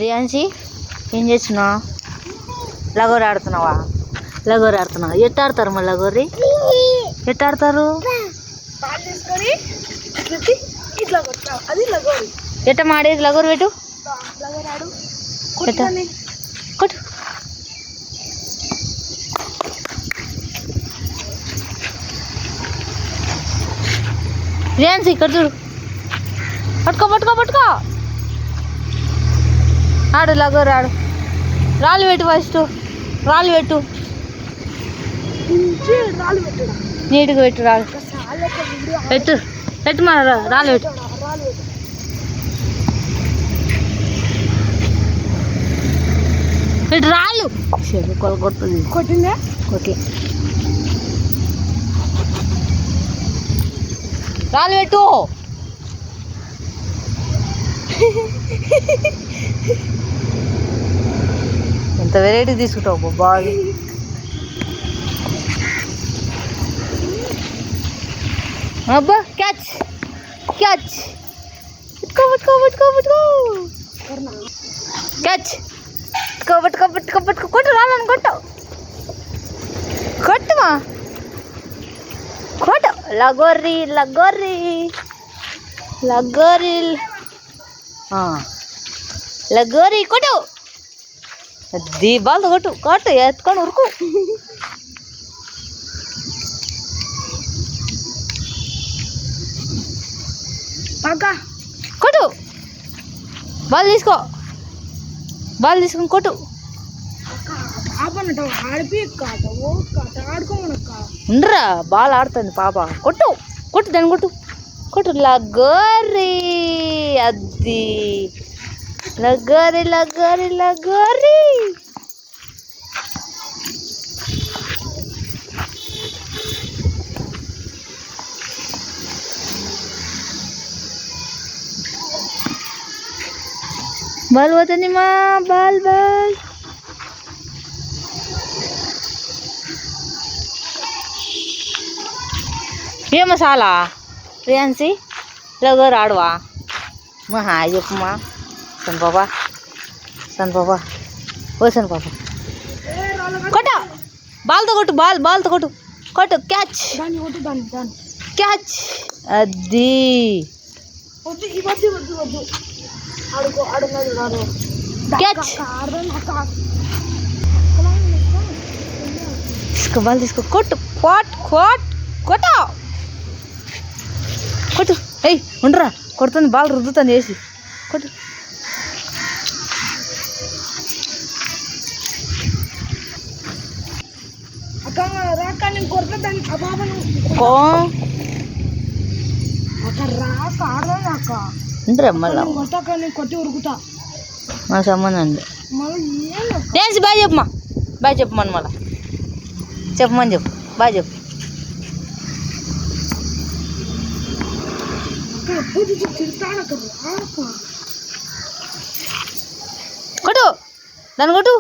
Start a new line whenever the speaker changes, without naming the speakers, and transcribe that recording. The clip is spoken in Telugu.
రియాన్సి ఏం చేస్తున్నావు? లగోరి ఆడుతున్నావా? లగోరి ఆడుతున్నావా? ఎట్ట ఆడతారు మళ్ళీ లగోరి? ఎట్ట ఆడతారు? ఎట్ట మాడేది లగోరి పెట్టు. కొట్టు. రియాన్సి ఇక్కడ చూడు. పట్టుకో ఆడు లగోరి ఆడు. రాళ్ళు పెట్టు ఫస్ట్. రాళ్ళు పెట్టు నీట్గా పెట్టు. రాళ్ళు పెట్టు మన రాళ్ళు పెట్టు. పెట్టు రాళ్ళు. కొడుతుంది. కొట్లే రాళ్ళు పెట్టు. ఎంత వెరైటీ తీసుకుంటావు బాగా. అబ్బా క్యాచ్. పట్టుకో. క్యాచ్. పట్టుకో. కొట్టు రాళ్ళని కొట్టుమా. కొట్టు. లగోరి కొట్టు. అది బాల్తో కొట్టు ఎత్తుకొని ఉరుకు. కొట్టు. బాల్ తీసుకొని కొట్టు. ఉండరా బాల్ ఆడుతుంది పాప. కొట్టు దాన్ని కొట్టు. లగోరి. అది లగోరి. బాల్ పోతుంది మా. బాల్ ఏమో చాలా రియాన్సి లగోరి ఆడువా మా. హాయ్ చెప్పుమా సన్ పాపా. ఓ సన్ పాపా కొట్ట. బాల్తో కొట్టు. క్యాచ్. అది క్యాచ్. బాల్ తీసుకో. కొట్టు. ఏయ్ ఉండరా కొడుతుంది. బాల్ రుద్దుతుంది వేసి. కొట్టు. మళ్ళా మా సంబంధం అండి. డ్యాన్స్ బాయ్ చెప్పమని మళ్ళా చెప్పు. బాయ్ చెప్పు. కొట్టు. దాన్ని కొట్టు.